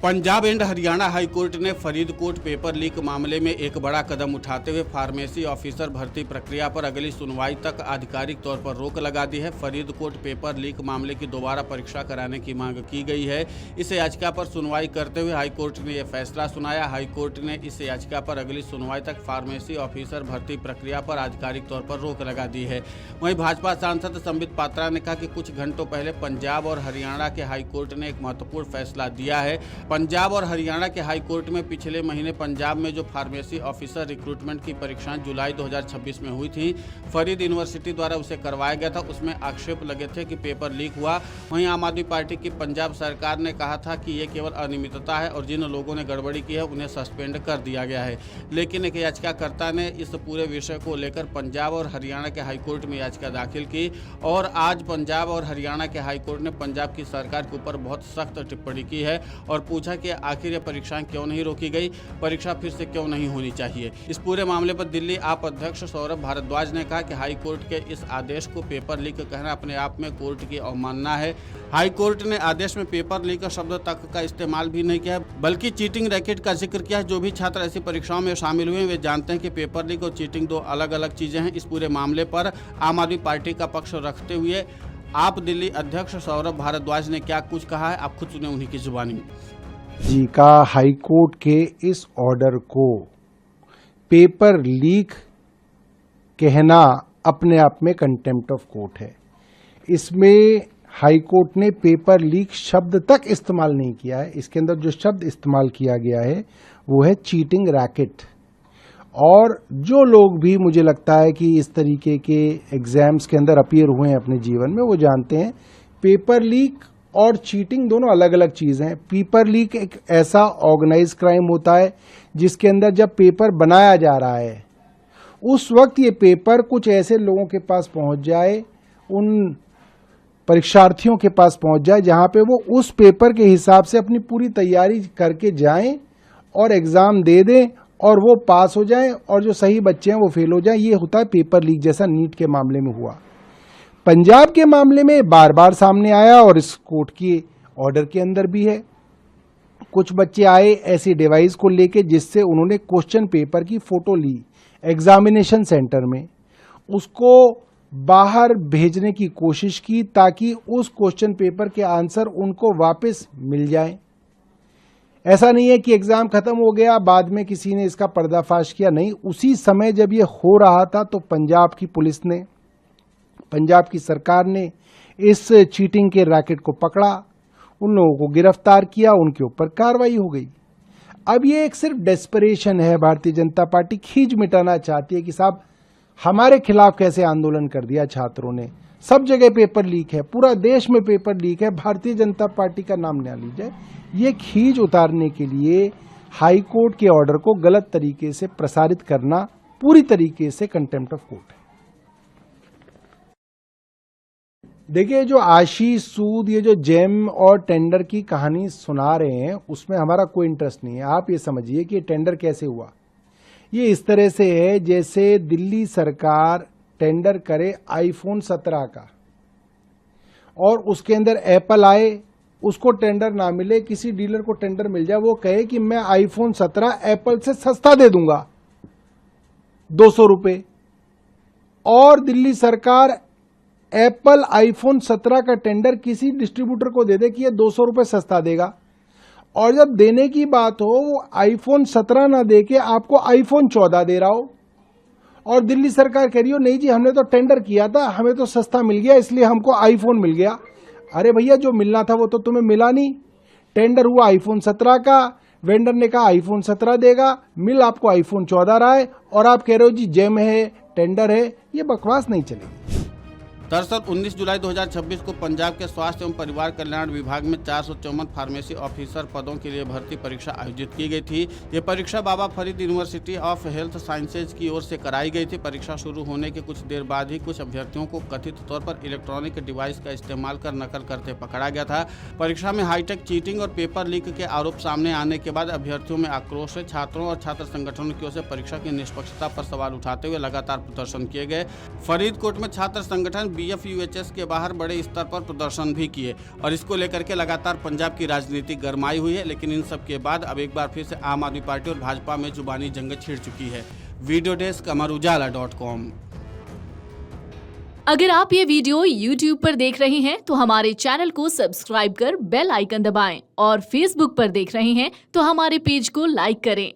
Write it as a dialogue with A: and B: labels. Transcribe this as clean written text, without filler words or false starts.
A: Punjab and Haryana high court ने Faridkot paper leak मामले में एक बड़ा कदम उठाते हुए फार्मेसी ऑफिसर भर्ती प्रक्रिया पर अगली सुनवाई तक आधिकारिक तौर पर रोक लगा दी है। फरीदकोट पेपर लीक मामले की दोबारा परीक्षा कराने की मांग की गई है। इस याचिका पर सुनवाई करते हुए हाईकोर्ट ने यह फैसला सुनाया। हाईकोर्ट ने इस याचिका पर अगली सुनवाई तक फार्मेसी ऑफिसर भर्ती प्रक्रिया पर आधिकारिक तौर पर रोक लगा दी है। वहीं भाजपा सांसद संबित पात्रा ने कहा कि कुछ घंटों पहले पंजाब और हरियाणा के हाईकोर्ट ने एक महत्वपूर्ण फैसला दिया है। पंजाब और हरियाणा के हाईकोर्ट में पिछले महीने पंजाब में जो फार्मेसी ऑफिसर रिक्रूटमेंट की परीक्षाएं जुलाई 2026 में हुई थी, फरीद यूनिवर्सिटी द्वारा उसे करवाया गया था। उसमें आक्षेप लगे थे कि पेपर लीक हुआ। वहीं आम आदमी पार्टी की पंजाब सरकार ने कहा था कि ये केवल अनियमितता है और जिन लोगों ने गड़बड़ी की है उन्हें सस्पेंड कर दिया गया है। लेकिन एक याचिकाकर्ता ने इस पूरे विषय को लेकर पंजाब और हरियाणा के हाईकोर्ट में याचिका दाखिल की और आज पंजाब और हरियाणा के हाईकोर्ट ने पंजाब की सरकार के ऊपर बहुत सख्त टिप्पणी की है और पूछा कि आखिर ये परीक्षाएं क्यों नहीं रोकी गई, परीक्षा फिर से क्यों नहीं होनी चाहिए। इस पूरे मामले पर दिल्ली आप अध्यक्ष सौरभ भारद्वाज ने कहा कि हाईकोर्ट के इस आदेश को पेपर लीक कहना अपने आप में कोर्ट की अवमानना है। हाईकोर्ट ने आदेश में पेपर लीक शब्द तक का इस्तेमाल भी नहीं किया, बल्कि चीटिंग रैकेट का जिक्र किया है। जो भी छात्र ऐसी परीक्षाओं में शामिल हुए वे जानते हैं कि पेपर लीक और चीटिंग दो अलग अलग चीजें हैं। इस पूरे मामले पर आम आदमी पार्टी का पक्ष रखते हुए आप दिल्ली अध्यक्ष सौरभ भारद्वाज ने क्या कुछ कहा है, आप खुद सुने उन्हीं की जुबानी।
B: जी का हाईकोर्ट के इस ऑर्डर को पेपर लीक कहना अपने आप में कंटेम्प्ट ऑफ कोर्ट है। इसमें हाईकोर्ट ने पेपर लीक शब्द तक इस्तेमाल नहीं किया है। इसके अंदर जो शब्द इस्तेमाल किया गया है वो है चीटिंग रैकेट। और जो लोग भी मुझे लगता है कि इस तरीके के एग्जाम्स के अंदर अपीयर हुए हैं अपने जीवन में, वो जानते हैं पेपर लीक और चीटिंग दोनों अलग अलग चीज़ें हैं। पेपर लीक एक ऐसा ऑर्गेनाइज क्राइम होता है जिसके अंदर जब पेपर बनाया जा रहा है उस वक्त ये पेपर कुछ ऐसे लोगों के पास पहुंच जाए, उन परीक्षार्थियों के पास पहुंच जाए जहां पे वो उस पेपर के हिसाब से अपनी पूरी तैयारी करके जाएं और एग्ज़ाम दे दें और वो पास हो जाएं और जो सही बच्चे हैं वो फेल हो जाएं। ये होता है पेपर लीक, जैसा नीट के मामले में हुआ। पंजाब के मामले में बार बार सामने आया और इस कोर्ट के ऑर्डर के अंदर भी है। कुछ बच्चे आए ऐसी डिवाइस को लेके जिससे उन्होंने क्वेश्चन पेपर की फोटो ली एग्जामिनेशन सेंटर में, उसको बाहर भेजने की कोशिश की ताकि उस क्वेश्चन पेपर के आंसर उनको वापस मिल जाएं। ऐसा नहीं है कि एग्जाम खत्म हो गया बाद में किसी ने इसका पर्दाफाश किया, नहीं, उसी समय जब ये हो रहा था तो पंजाब की पुलिस ने, पंजाब की सरकार ने इस चीटिंग के रैकेट को पकड़ा, उन लोगों को गिरफ्तार किया, उनके ऊपर कार्रवाई हो गई। अब ये एक सिर्फ डेस्परेशन है, भारतीय जनता पार्टी खींच मिटाना चाहती है कि साहब हमारे खिलाफ कैसे आंदोलन कर दिया छात्रों ने, सब जगह पेपर लीक है, पूरा देश में पेपर लीक है, भारतीय जनता पार्टी का नाम न लीजिए। ये खींच उतारने के लिए हाईकोर्ट के ऑर्डर को गलत तरीके से प्रसारित करना पूरी तरीके से कंटेम्प्ट ऑफ कोर्ट है। देखिए, जो आशीष सूद ये जो जेम और टेंडर की कहानी सुना रहे हैं उसमें हमारा कोई इंटरेस्ट नहीं है। आप ये समझिए कि टेंडर कैसे हुआ। ये इस तरह से है जैसे दिल्ली सरकार टेंडर करे आईफोन 17 का और उसके अंदर एप्पल आए, उसको टेंडर ना मिले, किसी डीलर को टेंडर मिल जाए, वो कहे कि मैं आईफोन 17 एप्पल से सस्ता दे दूंगा 200 रुपए, और दिल्ली सरकार एप्पल आईफोन 17 का टेंडर किसी डिस्ट्रीब्यूटर को दे दे कि ये 200 रुपए सस्ता देगा, और जब देने की बात हो वो आईफोन 17 ना दे के आपको आईफोन 14 दे रहा हो, और दिल्ली सरकार कह रही हो नहीं जी हमने तो टेंडर किया था, हमें तो सस्ता मिल गया इसलिए हमको आईफोन मिल गया। अरे भैया, जो मिलना था वो तो तुम्हें मिला नहीं। टेंडर हुआ आईफोन 17 का, वेंडर ने कहा आईफोन 17 देगा, मिल आपको आईफोन 14 रहा है, और आप कह रहे हो जी जेम है, टेंडर है। ये बकवास नहीं चलेगी।
A: दरअसल 19 जुलाई 2026 को पंजाब के स्वास्थ्य एवं परिवार कल्याण विभाग में 454 फार्मेसी ऑफिसर पदों के लिए भर्ती परीक्षा आयोजित की गई थी। ये परीक्षा Baba Farid University of Health Sciences की ओर से कराई गई थी। परीक्षा शुरू होने के कुछ देर बाद ही कुछ अभ्यर्थियों को कथित तौर पर इलेक्ट्रॉनिक डिवाइस का इस्तेमाल कर नकल करते पकड़ा गया था। परीक्षा में हाईटेक चीटिंग और पेपर लीक के आरोप सामने आने के बाद अभ्यर्थियों में आक्रोश है। छात्रों और छात्र संगठनों की ओर से परीक्षा की निष्पक्षता पर सवाल उठाते हुए लगातार प्रदर्शन किए गए। फरीदकोट में छात्र संगठन PFUHS के बाहर बड़े स्तर पर प्रदर्शन भी किए और इसको लेकर के लगातार पंजाब की राजनीति गरमाई हुई है। लेकिन इन सब के बाद अब एक बार फिर से आम आदमी पार्टी और भाजपा में जुबानी जंग छिड़ चुकी है। वीडियो डेस्क अमरउजाला.com।
C: अगर आप ये वीडियो YouTube पर देख रहे हैं तो हमारे चैनल को सब्सक्राइब कर बेल आइकन दबाएं और Facebook पर देख रहे हैं तो हमारे पेज को लाइक करें।